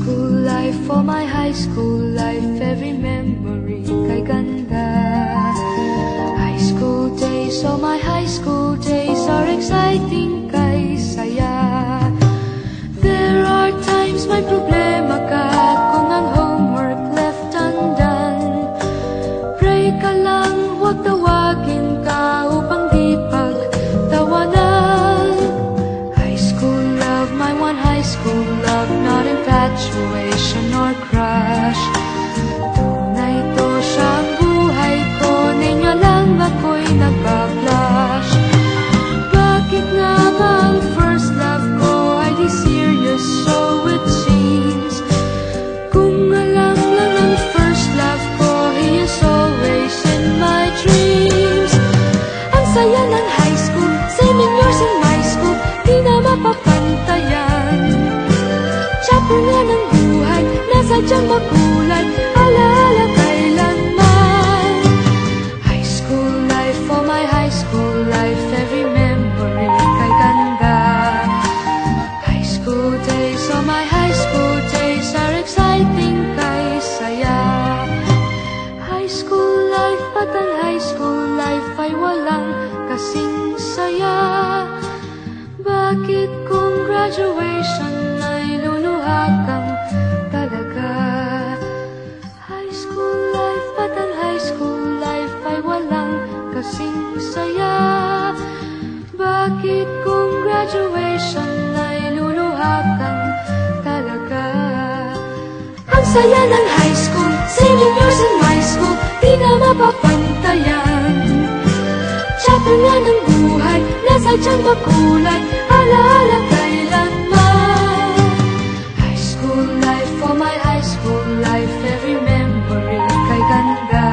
school life, for my high school life, every memory kay ganda. High school days, oh my high school days are exciting kay saya. There are times may problema ka kung ang homework left undone. Pray ka lang, huwag tawagin ka upang di pagtawanan. High school love, my one high school love, not infatuation or crush. Tunay to siyang buhay ko, ninyo lang ako'y nagpa-blush. Bakit nga ba ang first love ko ay di serious, so it seems? Kung alam lang ang first love ko, he is always in my dreams. Ang saya ng high school, 7 years in my school, di na mapapantayan. Chapter nga ng buhay, nasadyang makulay, alaala kailanman. High school life, for my high school life, every memory kay ganda. High school days, oh my high school days are exciting kay saya. High school life, but ang high school life ay walang kasing saya. Bakit kung graduation ay luluha kang talaga? High school life, but ang high school life ay walang kasing saya. Bakit kung graduation ay luluha kang talaga? Ang saya ng high school, 7 years in my school, di na mapapantayan. Chapter nga ng buhay, nasadyang makulay, alaala kailanman. High school life, for my high school life, every memory kay ganda.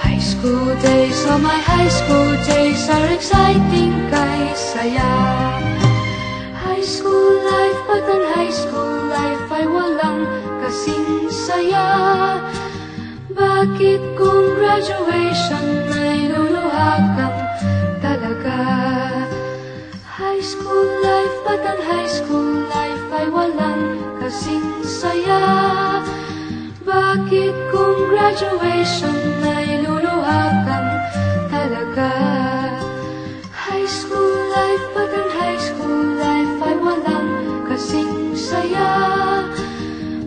High school days, oh my high school days are exciting kay saya. High school life, but ang high school life ay walang kasing saya. Bakit kung graduation ay luluha kang talaga? High school life, but ang high school life ay walang kasing saya. Bakit kung graduation ay luluha kang talaga? High school life, but ang high school life ay walang kasing saya.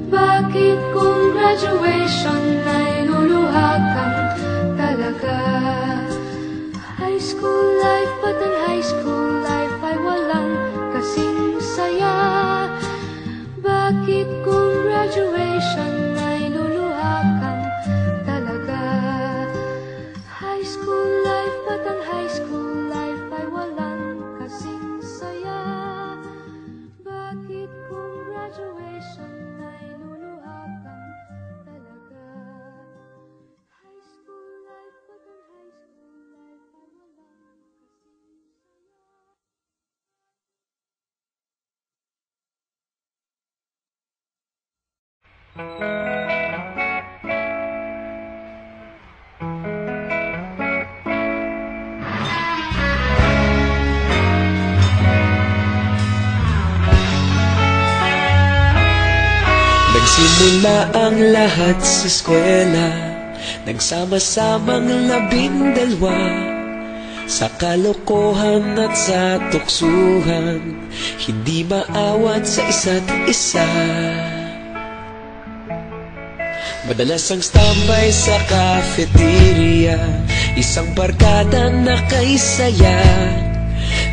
Bakit kung graduation ay luluha kang talaga? High school life, but ang high school life ay walang kasing saya. Bakit kung graduation ay luluha kang talaga? High school life, but ang high school life ay walang kasing saya. Bakit kung graduation ay luluha kang talaga? High school life, but ang high school life ay walang Nagsimula ang lahat sa eskwela, nagsama-samang 12 sa kalokohan at sa tuksuhan, hindi maawat sa isa't isa. Madalas ang standby sa cafeteria, isang barkada na kaisaya,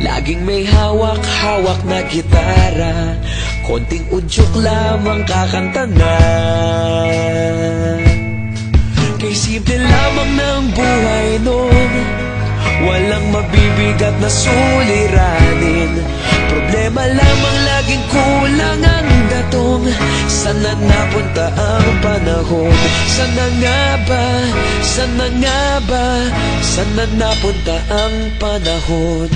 laging may hawak-hawak na gitara, konting udyok lamang kakanta na. Kay simple lamang ng buhay noon, walang mabibigat na suliranin, problema lamang laging kulang ang datong. Sana napunta ang panahon? Sana nga ba? Sana nga ba? Sana napunta ang panahon?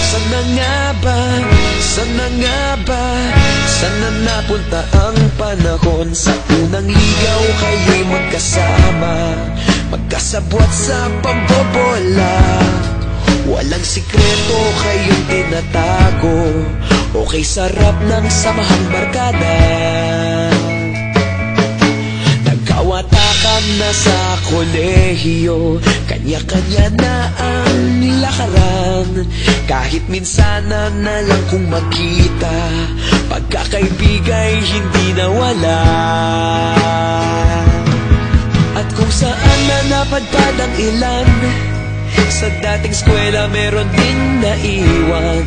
Sana nga ba? Sana nga ba? Sana napunta ang panahon? Sa unang ligaw kayo'y magkasama, magkasabwat sa pambobola, walang sikreto kayong tinatago, Okay, sarap ng samahang barkada. Nagkawatakan na sa kolehiyo, kanya-kanya na ang nilakaran. Kahit minsan na lang kung magkita, pagkakaibigay hindi nawala. At kung saan na napadpad ang ilan, sa dating eskwela meron ding naiwan.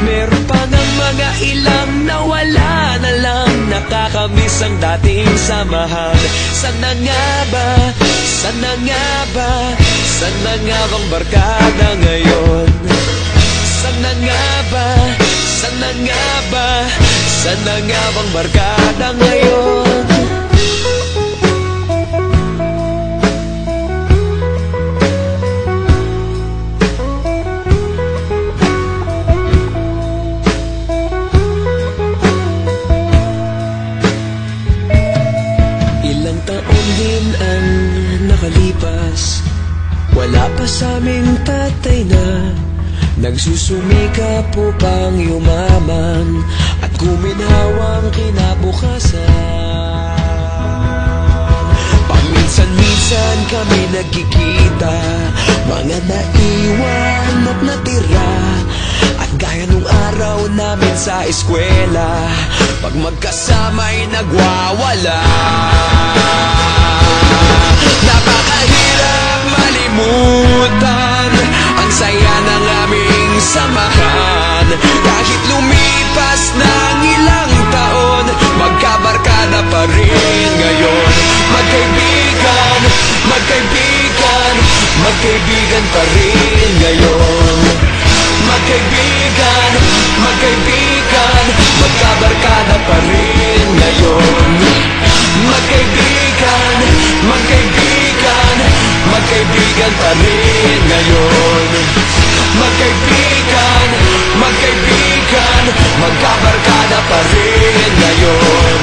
Meron pa ng mga ilang nawala na lang, nakakamiss ang dating samahan. Sana nga ba, sana nga ba, sana nga bang barkada ngayon? Sana nga ba, sana nga ba, sana nga bang barkada ngayon? Wala pa sa aming tatay na nagsusumikap upang yumaman at guminhawang kinabukasan. Paminsan-minsan kami nagkikita, mga naiwan at natira. At gaya nung araw namin sa eskwela, pag magkasama'y nagwawala. Napakahirap malimutan ang saya ng aming samahan. Kahit lumipas ng ilang taon, magkabarkada pa rin ngayon. Magkaibigan, magkaibigan, magkaibigan pa rin ngayon. Magkaibigan, magkaibigan, magkabarkada pa rin ngayon. Magkaibigan, magkaibigan, magkaibigan pa rin ngayon. Magkaibigan, magkaibigan, magkabarkada pa rin ngayon.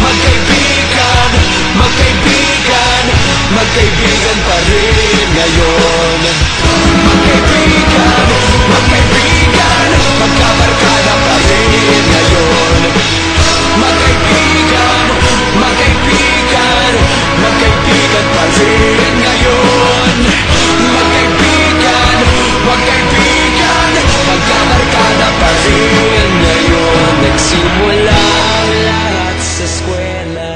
Magkaibigan, magkaibigan, magkaibigan pa rin ngayon. Magkaibigan, magkaibigan, magkabarkada pa rin ngayon. Magkaibigan, magkaibigan, magkaibigan pa rin ngayon. Magkaibigan, magkaibigan, magkabarkada pa rin ngayon. Nagsimula ang lahat sa eskwela.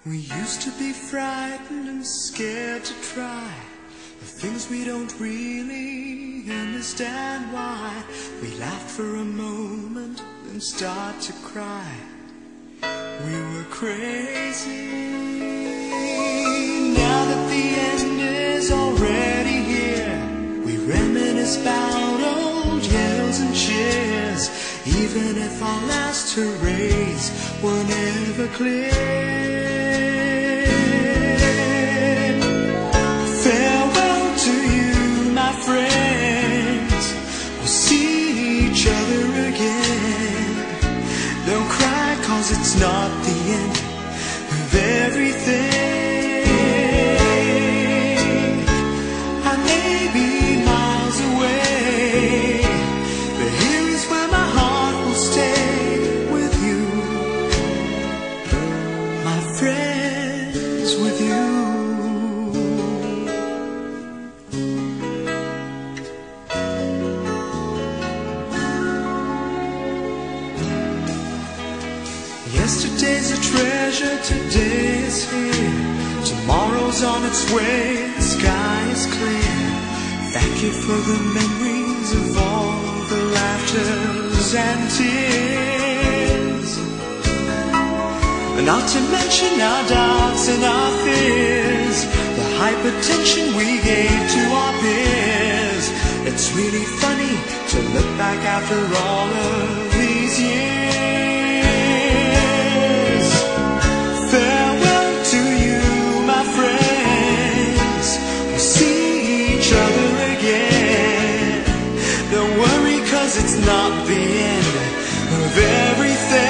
We used to be frightened and scared to try the things we don't really understand why. We laughed for a moment and start to cry. We were crazy. Now that the end is already here, we reminisce about old yells and cheers, even if our last hurrays were never clear. Farewell to you, my friends. We'll see each other again. Don't cry, 'cause it's not the end of everything. I may be miles away, but here is where my heart will stay with you, my friends, with you. Yesterday's a treasure, today is here. Tomorrow's on its way, the sky is clear. Thank you for the memories of all the laughters and tears. Not to mention our doubts and our fears, the hypertension we gave to our peers. It's really funny to look back after all of these years. Farewell to you, my friends. We'll see each 'cause it's not the end of everything.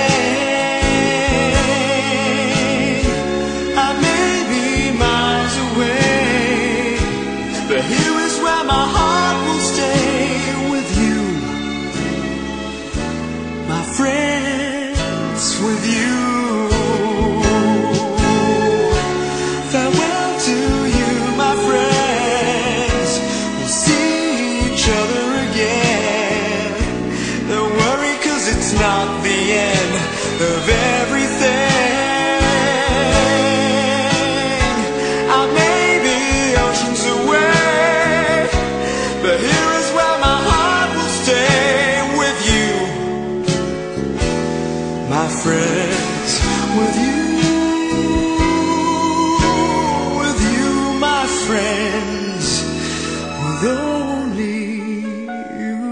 I may be miles away, but here is where my heart will stay with you, my friends, with you. Farewell to you, my friends. We'll see each other again. Don't worry, 'cause it's not the end of everything. I may be oceans away, but here is where my heart will stay with you, my friends, with you. With you, my friends, with only you.